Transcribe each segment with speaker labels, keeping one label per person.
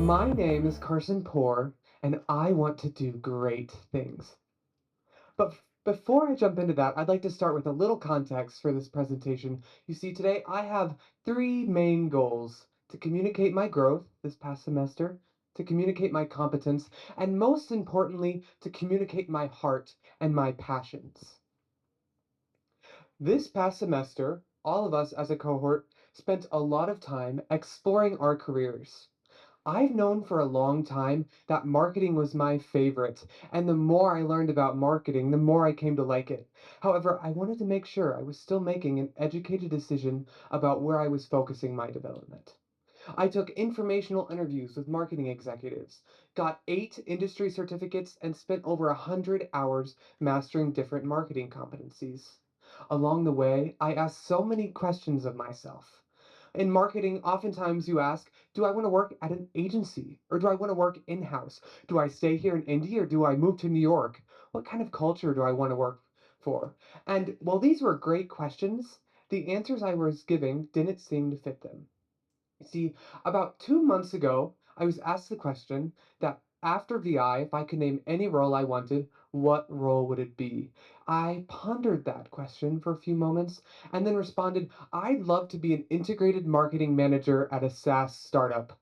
Speaker 1: My name is Carson Poore, and I want to do great things. Before I jump into that, I'd like to start with a little context for this presentation. You see, today I have three main goals: to communicate my growth this past semester, to communicate my competence, and most importantly, to communicate my heart and my passions. This past semester, all of us as a cohort spent a lot of time exploring our careers. I've known for a long time that marketing was my favorite, and the more I learned about marketing, the more I came to like it. However, I wanted to make sure I was still making an educated decision about where I was focusing my development. I took informational interviews with marketing executives, got 8 industry certificates, and spent over 100 hours mastering different marketing competencies. Along the way, I asked so many questions of myself. In marketing, oftentimes you ask, do I want to work at an agency or do I want to work in-house? Do I stay here in Indy or do I move to New York? What kind of culture do I want to work for? And while these were great questions, the answers I was giving didn't seem to fit them. You see, about 2 months ago, I was asked the question that after VI, if I could name any role I wanted, what role would it be? I pondered that question for a few moments and then responded, I'd love to be an integrated marketing manager at a SaaS startup.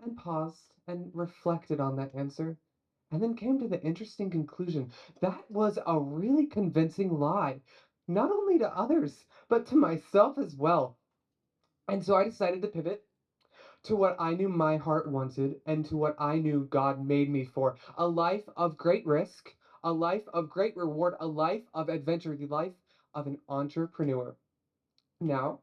Speaker 1: And paused and reflected on that answer and then came to the interesting conclusion that was a really convincing lie, not only to others, but to myself as well. And so I decided to pivot to what I knew my heart wanted and to what I knew God made me for: a life of great risk, a life of great reward, a life of adventure, the life of an entrepreneur. Now,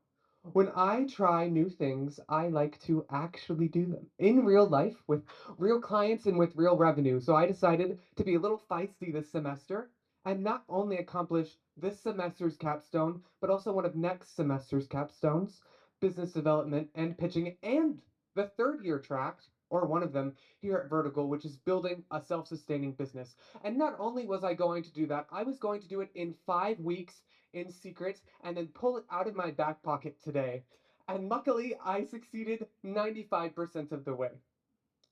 Speaker 1: when I try new things, I like to actually do them in real life with real clients and with real revenue. So I decided to be a little feisty this semester and not only accomplish this semester's capstone, but also one of next semester's capstones: business development and pitching, and the third year track, or one of them, here at Vertical, which is building a self-sustaining business. And not only was I going to do that, I was going to do it in 5 weeks in secret and then pull it out of my back pocket today. And luckily, I succeeded 95% of the way.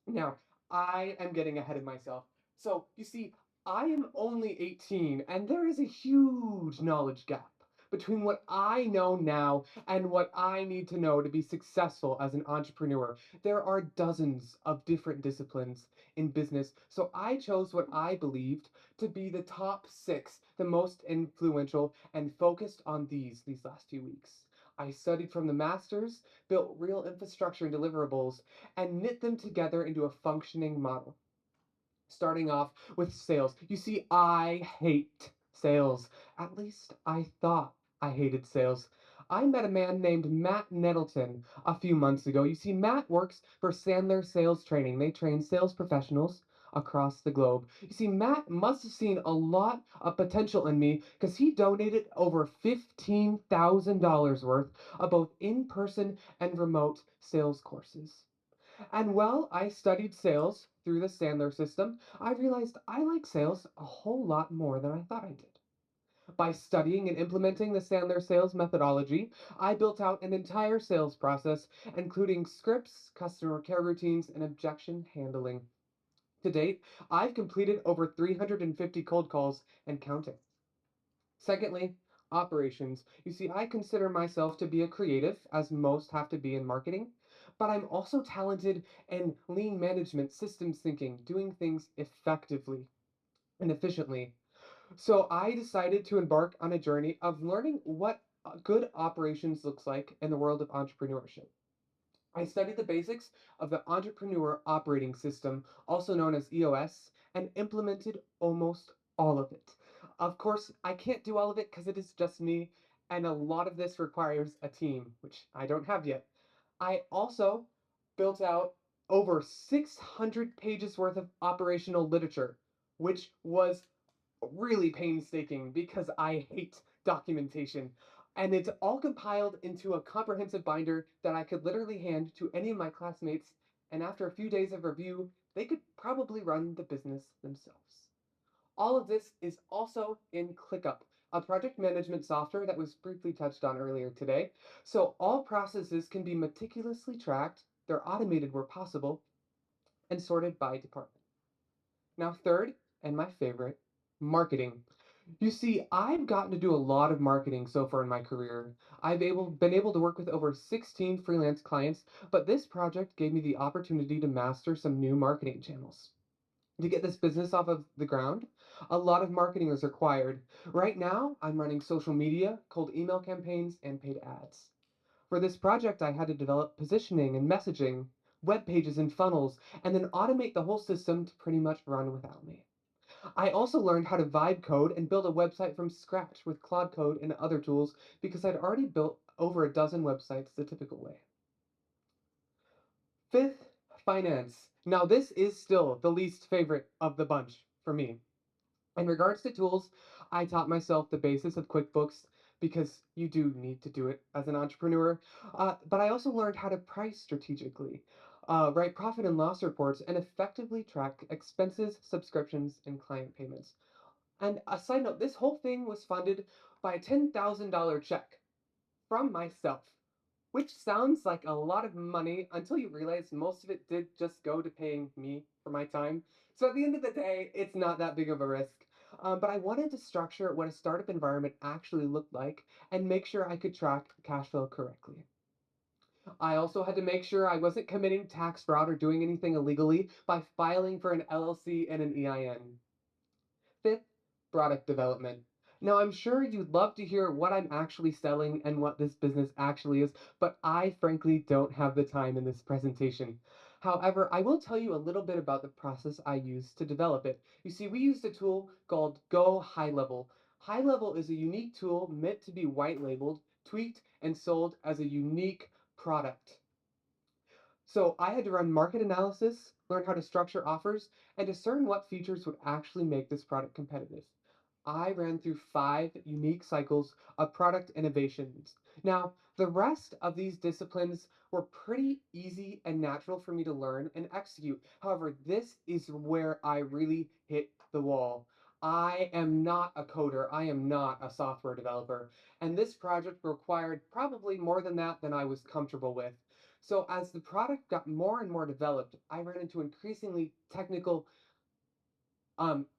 Speaker 1: Now, I am getting ahead of myself. So, you see, I am only 18, and there is a huge knowledge gap between what I know now and what I need to know to be successful as an entrepreneur. There are dozens of different disciplines in business, so I chose what I believed to be the top 6, the most influential, and focused on these last few weeks. I studied from the masters, built real infrastructure and deliverables, and knit them together into a functioning model. Starting off with sales. You see, I hate sales. At least I thought I hated sales. I met a man named Matt Nettleton a few months ago. You see, Matt works for Sandler Sales Training. They train sales professionals across the globe. You see, Matt must have seen a lot of potential in me because he donated over $15,000 worth of both in-person and remote sales courses. And while I studied sales through the Sandler system, I realized I like sales a whole lot more than I thought I did. By studying and implementing the Sandler sales methodology, I built out an entire sales process, including scripts, customer care routines, and objection handling. To date, I've completed over 350 cold calls and counting. Secondly, operations. You see, I consider myself to be a creative, as most have to be in marketing, but I'm also talented in lean management, systems thinking, doing things effectively and efficiently. So I decided to embark on a journey of learning what good operations looks like in the world of entrepreneurship. I studied the basics of the Entrepreneur Operating System, also known as EOS, and implemented almost all of it. Of course, I can't do all of it because it is just me, and a lot of this requires a team, which I don't have yet. I also built out over 600 pages worth of operational literature, which was really painstaking because I hate documentation. And it's all compiled into a comprehensive binder that I could literally hand to any of my classmates, and after a few days of review, they could probably run the business themselves. All of this is also in ClickUp, a project management software that was briefly touched on earlier today. So all processes can be meticulously tracked, they're automated where possible, and sorted by department. Now, third, and my favorite, marketing. You see, I've gotten to do a lot of marketing so far in my career. Been able to work with over 16 freelance clients, but this project gave me the opportunity to master some new marketing channels. To get this business off of the ground, a lot of marketing is required. Right now, I'm running social media, cold email campaigns, and paid ads. For this project, I had to develop positioning and messaging, web pages and funnels, and then automate the whole system to pretty much run without me. I also learned how to vibe code and build a website from scratch with Claude Code and other tools because I'd already built over a dozen websites the typical way. Fifth, finance. Now, this is still the least favorite of the bunch for me. In regards to tools, I taught myself the basis of QuickBooks because you do need to do it as an entrepreneur. But I also learned how to price strategically, write profit and loss reports, and effectively track expenses, subscriptions, and client payments. And a side note, this whole thing was funded by a $10,000 check from myself, which sounds like a lot of money until you realize most of it did just go to paying me for my time. So at the end of the day, it's not that big of a risk. But I wanted to structure what a startup environment actually looked like and make sure I could track cash flow correctly. I also had to make sure I wasn't committing tax fraud or doing anything illegally by filing for an LLC and an EIN. Fifth, product development. Now, I'm sure you'd love to hear what I'm actually selling and what this business actually is, but I frankly don't have the time in this presentation. However, I will tell you a little bit about the process I used to develop it. You see, we used a tool called Go High Level. High Level is a unique tool meant to be white labeled, tweaked, and sold as a unique product. So I had to run market analysis, learn how to structure offers, and discern what features would actually make this product competitive. I ran through 5 unique cycles of product innovations. Now, the rest of these disciplines were pretty easy and natural for me to learn and execute. However, this is where I really hit the wall. I am not a coder, I am not a software developer, and this project required probably more than that than I was comfortable with. So, as the product got more and more developed, I ran into increasingly technical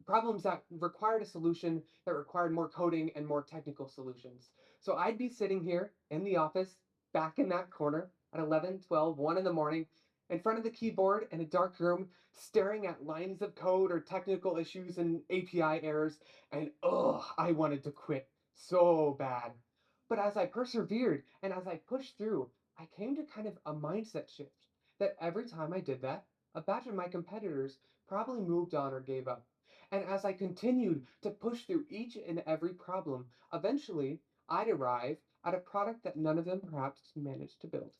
Speaker 1: problems that required a solution that required more coding and more technical solutions. So I'd be sitting here in the office, back in that corner at 11, 12, 1 in the morning, in front of the keyboard in a dark room, staring at lines of code or technical issues and API errors, and I wanted to quit so bad. But as I persevered and as I pushed through, I came to kind of a mindset shift that every time I did that, a batch of my competitors probably moved on or gave up. And as I continued to push through each and every problem, eventually I'd arrive at a product that none of them perhaps managed to build.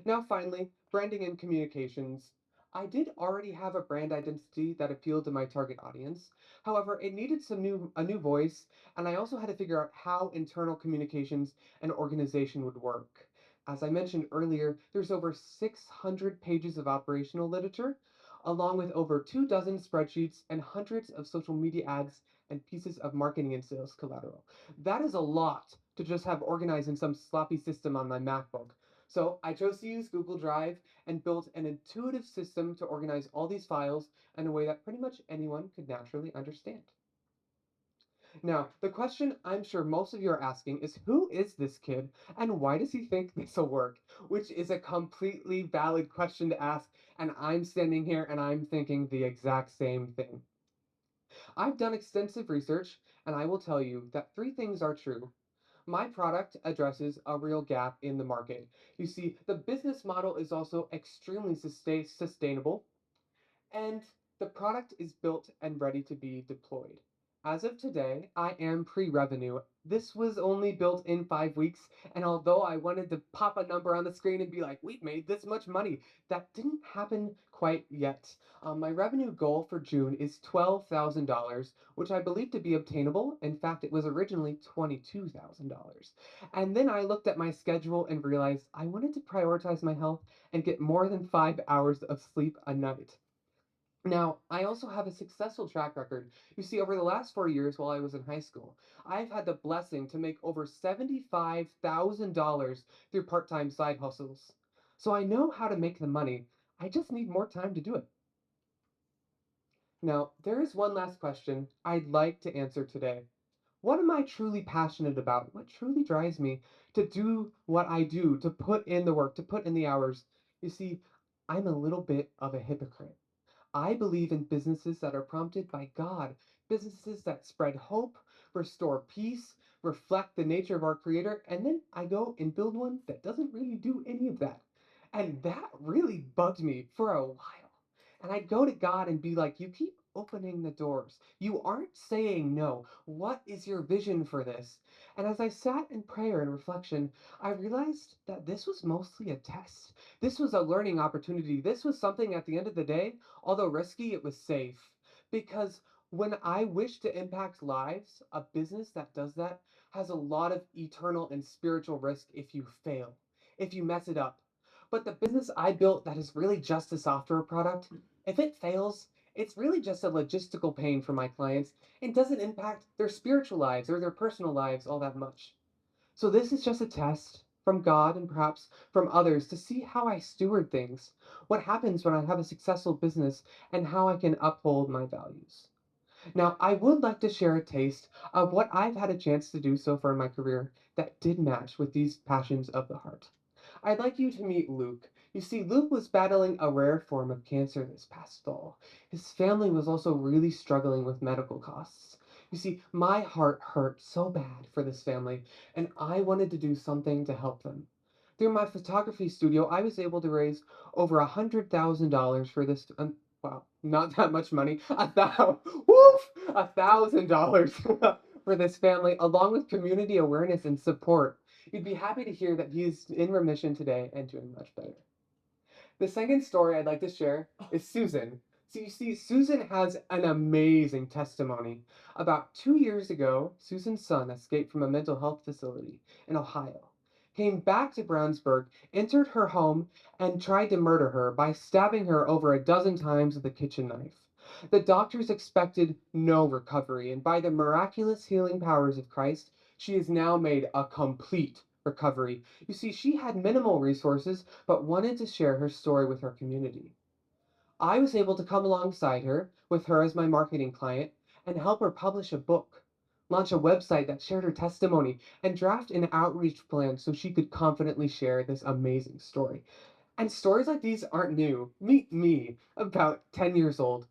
Speaker 1: Now, finally, branding and communications. I did already have a brand identity that appealed to my target audience. However, it needed a new voice, and I also had to figure out how internal communications and organization would work. As I mentioned earlier, there's over 600 pages of operational literature, along with over 2 dozen spreadsheets and hundreds of social media ads and pieces of marketing and sales collateral. That is a lot to just have organized in some sloppy system on my MacBook. So I chose to use Google Drive and built an intuitive system to organize all these files in a way that pretty much anyone could naturally understand. Now, the question I'm sure most of you are asking is who is this kid and why does he think this will work? Which is a completely valid question to ask, and I'm standing here and I'm thinking the exact same thing. I've done extensive research, and I will tell you that 3 things are true. My product addresses a real gap in the market. You see, the business model is also extremely sustainable, and the product is built and ready to be deployed. As of today, I am pre-revenue. This was only built in 5 weeks, and although I wanted to pop a number on the screen and be like, we've made this much money, that didn't happen quite yet. My revenue goal for June is $12,000, which I believe to be obtainable. In fact, it was originally $22,000. And then I looked at my schedule and realized I wanted to prioritize my health and get more than 5 hours of sleep a night. Now, I also have a successful track record. You see, over the last 4 years while I was in high school, I've had the blessing to make over $75,000 through part time side hustles. So I know how to make the money. I just need more time to do it. Now, there is one last question I'd like to answer today. What am I truly passionate about? What truly drives me to do what I do, to put in the work, to put in the hours? You see, I'm a little bit of a hypocrite. I believe in businesses that are prompted by God, businesses that spread hope, restore peace, reflect the nature of our Creator, and then I go and build one that doesn't really do any of that. And that really bugged me for a while. And I'd go to God and be like, "You keep opening the doors. You aren't saying no. What is your vision for this?" And as I sat in prayer and reflection, I realized that this was mostly a test. This was a learning opportunity. This was something at the end of the day, although risky, it was safe. Because when I wish to impact lives, a business that does that has a lot of eternal and spiritual risk if you fail, if you mess it up. But the business I built that is really just a software product, if it fails, it's really just a logistical pain for my clients and doesn't impact their spiritual lives or their personal lives all that much. So this is just a test from God and perhaps from others to see how I steward things, what happens when I have a successful business, and how I can uphold my values. Now, I would like to share a taste of what I've had a chance to do so far in my career that did match with these passions of the heart. I'd like you to meet Luke. You see, Luke was battling a rare form of cancer this past fall. His family was also really struggling with medical costs. You see, my heart hurt so bad for this family, and I wanted to do something to help them. Through my photography studio, I was able to raise over $100,000 for this. Wow, not that much money. $1,000 for this family, along with community awareness and support. You'd be happy to hear that he's in remission today and doing much better. The second story I'd like to share is Susan. So you see, Susan has an amazing testimony. About 2 years ago, Susan's son escaped from a mental health facility in Ohio, came back to Brownsburg, entered her home, and tried to murder her by stabbing her over a dozen times with a kitchen knife. The doctors expected no recovery, and by the miraculous healing powers of Christ, she has now made a complete recovery. You see, she had minimal resources but wanted to share her story with her community. I was able to come alongside her, with her as my marketing client, and help her publish a book, launch a website that shared her testimony, and draft an outreach plan so she could confidently share this amazing story. And stories like these aren't new. Meet me, about 10 years old.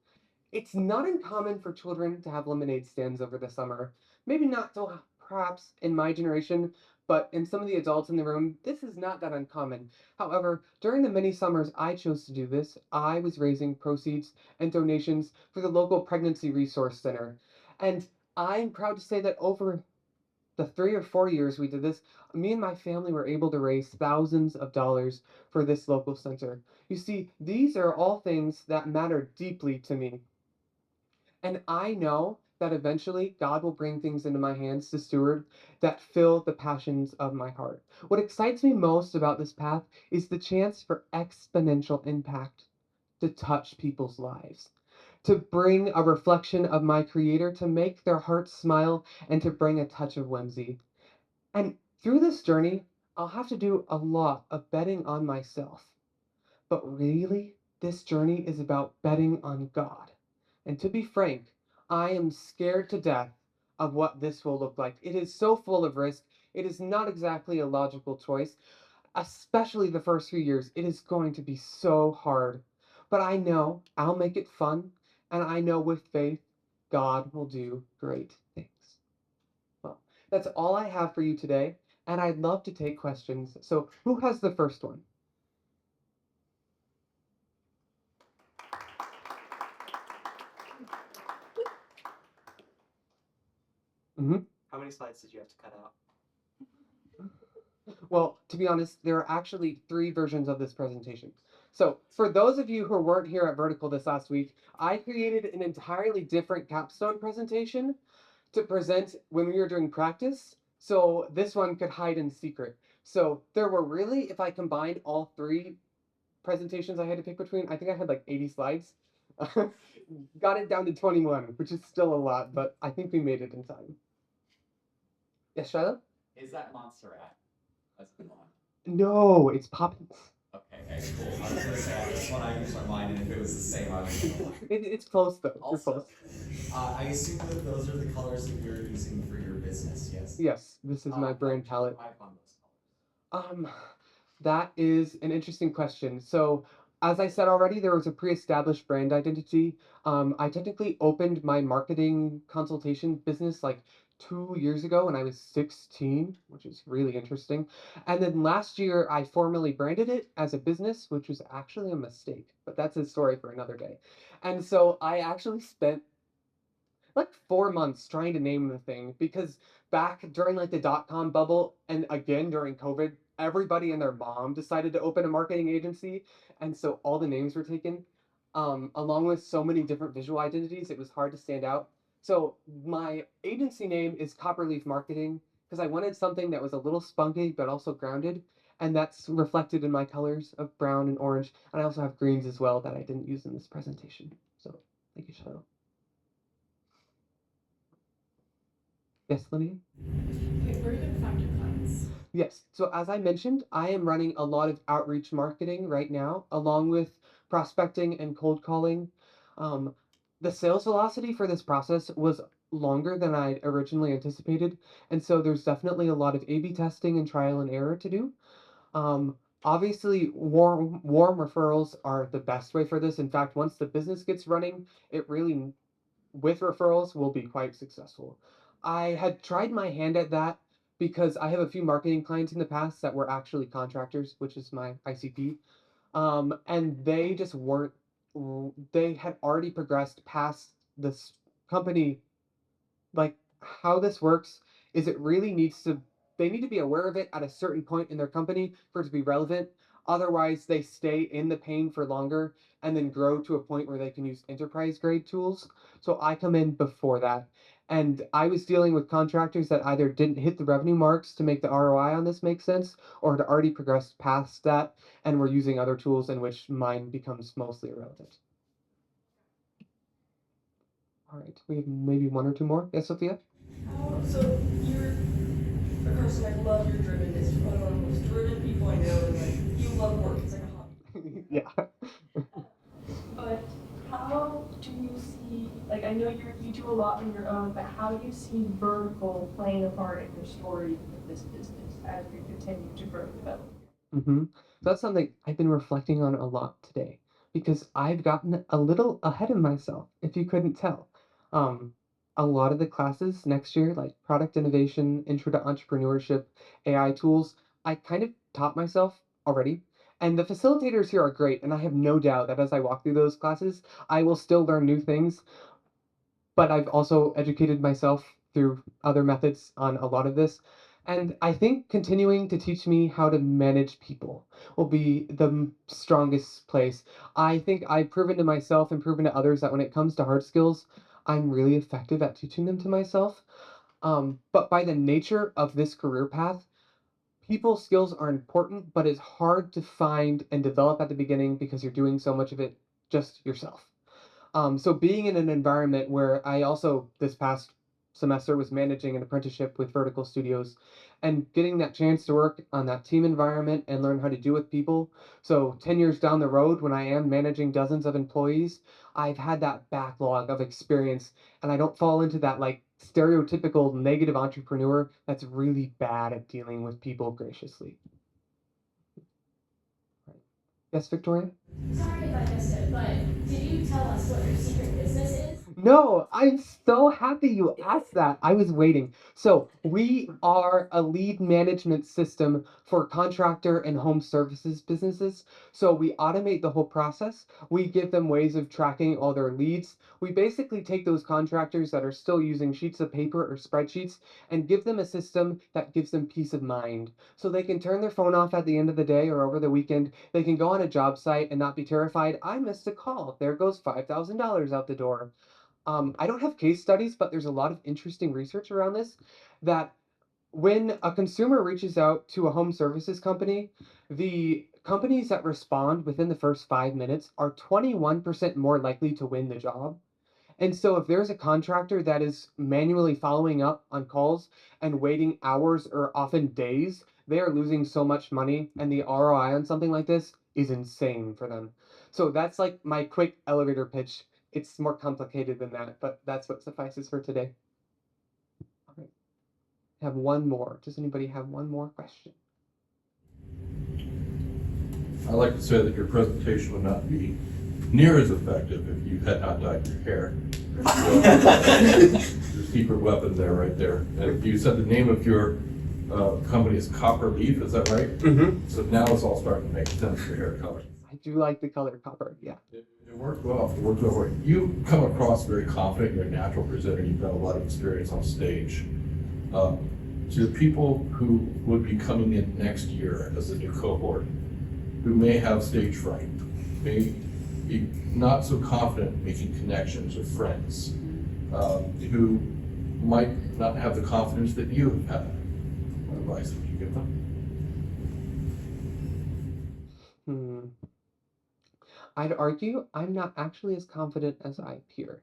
Speaker 1: It's not uncommon for children to have lemonade stands over the summer. Maybe not so perhaps in my generation, but in some of the adults in the room, this is not that uncommon. However, during the many summers I chose to do this, I was raising proceeds and donations for the local pregnancy resource center. And I'm proud to say that over the 3 or 4 years we did this, me and my family were able to raise thousands of dollars for this local center. You see, these are all things that matter deeply to me. And I know that eventually God will bring things into my hands to steward that fill the passions of my heart. What excites me most about this path is the chance for exponential impact to touch people's lives, to bring a reflection of my Creator, to make their hearts smile, and to bring a touch of whimsy. And through this journey, I'll have to do a lot of betting on myself. But really, this journey is about betting on God. And to be frank, I am scared to death of what this will look like. It is so full of risk. It is not exactly a logical choice, especially the first few years. It is going to be so hard. But I know I'll make it fun, and I know with faith, God will do great things. Well, that's all I have for you today, and I'd love to take questions. So, who has the first one? Mhm.
Speaker 2: How many slides did you have to cut out?
Speaker 1: Well, to be honest, there are actually three versions of this presentation. So, for those of you who weren't here at Vertical this last week, I created an entirely different capstone presentation to present when we were doing practice. So, this one could hide in secret. So, there were really, if I combined all three presentations I had to pick between, I think I had like 80 slides. Got it down to 21, which is still a lot, but I think we made it in time. Yes, Shiloh?
Speaker 2: Is that Montserrat? That's the one.
Speaker 1: No, it's Poppins.
Speaker 2: Okay, cool. I was gonna say I just want to use my mind, and if it was the same, I was gonna lie.
Speaker 1: It's close though. You're
Speaker 2: Also,
Speaker 1: close.
Speaker 2: I assume that those are the colors that you're using for your business, yes?
Speaker 1: Yes, this is my
Speaker 2: What
Speaker 1: brand palette.
Speaker 2: drive on those
Speaker 1: Um, that is an interesting question. So, as I said already, there was a pre-established brand identity. I technically opened my marketing consultation business like 2 years ago when I was 16, which is really interesting. And then last year, I formally branded it as a business, which was actually a mistake, but that's a story for another day. And so I actually spent like 4 months trying to name the thing because back during like the dot-com bubble and again during COVID, everybody and their mom decided to open a marketing agency, and so all the names were taken. Along with so many different visual identities, it was hard to stand out. So my agency name is Copperleaf Marketing because I wanted something that was a little spunky but also grounded, and that's reflected in my colors of brown and orange. And I also have greens as well that I didn't use in this presentation. So thank you, Charlotte. Yes, Lydia?
Speaker 3: Okay, where are you gonna find your clients?
Speaker 1: Yes. So as I mentioned, I am running a lot of outreach marketing right now, along with prospecting and cold calling. Um, the sales velocity for this process was longer than I originally anticipated, and so there's definitely a lot of A/B testing and trial and error to do. Obviously, warm referrals are the best way for this. In fact, once the business gets running, it really with referrals will be quite successful. I had tried my hand at that because I have a few marketing clients in the past that were actually contractors, which is my ICP. And they just weren't, they had already progressed past this company. Like how this works is it really needs to they need to be aware of it at a certain point in their company for it to be relevant. Otherwise, they stay in the pain for longer and then grow to a point where they can use enterprise grade tools. So I come in before that. And I was dealing with contractors that either didn't hit the revenue marks to make the ROI on this make sense, or had already progressed past that and were using other tools in which mine becomes mostly irrelevant. All right, we have maybe one or two more. Yes, Sophia?
Speaker 3: Oh, so you're a person, I love your drivenness. You're one of the most driven people I know, and like you love work. It's like a hobby.
Speaker 1: Yeah.
Speaker 3: But how do you see, like I know you do a lot on your own, but how do you see vertical playing a part in your story of this business as you continue to grow and develop?
Speaker 1: So that's something I've been reflecting on a lot today because I've gotten a little ahead of myself, if you couldn't tell. Um, a lot of the classes next year, like product innovation, intro to entrepreneurship, AI tools, I kind of taught myself already. And the facilitators here are great, and I have no doubt that as I walk through those classes, I will still learn new things, but I've also educated myself through other methods on a lot of this. And I think continuing to teach me how to manage people will be the strongest place. I think I've proven to myself and proven to others that when it comes to hard skills, I'm really effective at teaching them to myself. But by the nature of this career path, people skills are important, but it's hard to find and develop at the beginning because you're doing so much of it just yourself. So being in an environment where I also this past semester was managing an apprenticeship with Vertical Studios and getting that chance to work on that team environment and learn how to do with people. So 10 years down the road, when I am managing dozens of employees, I've had that backlog of experience and I don't fall into that like stereotypical negative entrepreneur that's really bad at dealing with people graciously. Right. Yes, Victoria?
Speaker 4: Sorry if I missed it, but did you tell us what your secret business is?
Speaker 1: No, I'm so happy you asked that. I was waiting. So, we are a lead management system for contractor and home services businesses. So, we automate the whole process. We give them ways of tracking all their leads. We basically take those contractors that are still using sheets of paper or spreadsheets and give them a system that gives them peace of mind. So, they can turn their phone off at the end of the day or over the weekend. They can go on a job site and not be terrified. I missed a call. There goes $5,000 out the door. I don't have case studies, but there's a lot of interesting research around this that when a consumer reaches out to a home services company, the companies that respond within the first 5 minutes are 21% more likely to win the job. And so if there's a contractor that is manually following up on calls and waiting hours or often days, they are losing so much money and the ROI on something like this is insane for them. So that's like my quick elevator pitch. It's more complicated than that, but that's what suffices for today. All right. Have one more. Does anybody have one more question?
Speaker 5: I like to say that your presentation would not be near as effective if you had not dyed your hair. Your secret weapon there, right there. And you said the name of your company is Copper Leaf, is that right?
Speaker 1: Mm-hmm.
Speaker 5: So now it's all starting to make sense, your hair color.
Speaker 1: I do like the color copper, yeah.
Speaker 5: It worked well. It worked well. You come across very confident. You're a natural presenter. You've got a lot of experience on stage. To the people who would be coming in next year as a new cohort, who may have stage fright, may be not so confident making connections with friends, who might not have the confidence that you have had. What advice would you give them?
Speaker 1: I'd argue I'm not actually as confident as I appear.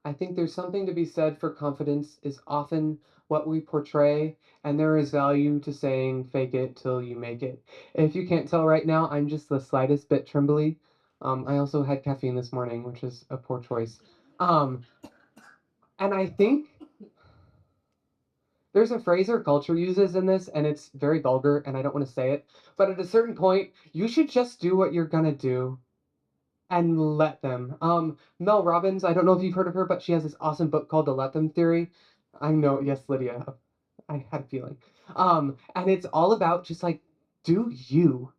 Speaker 1: I think there's something to be said for confidence is often what we portray, and there is value to saying fake it till you make it. If you can't tell right now, I'm just the slightest bit trembly. I also had caffeine this morning, which is a poor choice. Um, and I think there's a phrase our culture uses in this, and it's very vulgar, and I don't want to say it, but at a certain point, you should just do what you're gonna do and let them. Mel Robbins, I don't know if you've heard of her, but she has this awesome book called The Let Them Theory. I know, yes, Lydia, I had a feeling. And it's all about just like, do you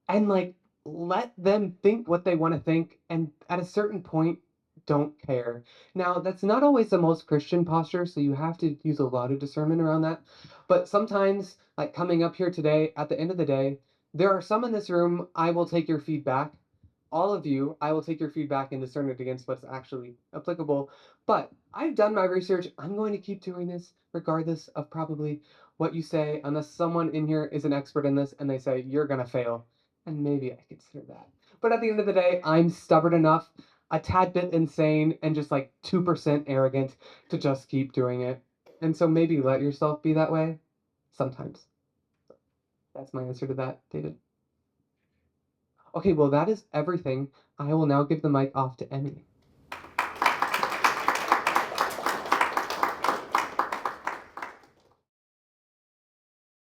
Speaker 1: and like let them think what they want to think, and at a certain point, don't care. Now, that's not always the most Christian posture, so you have to use a lot of discernment around that. But sometimes, like coming up here today, at the end of the day, there are some in this room, I will take your feedback, all of you, I will take your feedback and discern it against what's actually applicable. But I've done my research. I'm going to keep doing this regardless of probably what you say, unless someone in here is an expert in this and they say, you're going to fail. And maybe I consider that. But at the end of the day, I'm stubborn enough, a tad bit insane, and just like 2% arrogant to just keep doing it. And so maybe let yourself be that way sometimes. That's my answer to that, David. Okay, well, that is everything. I will now give the mic off to Emmy.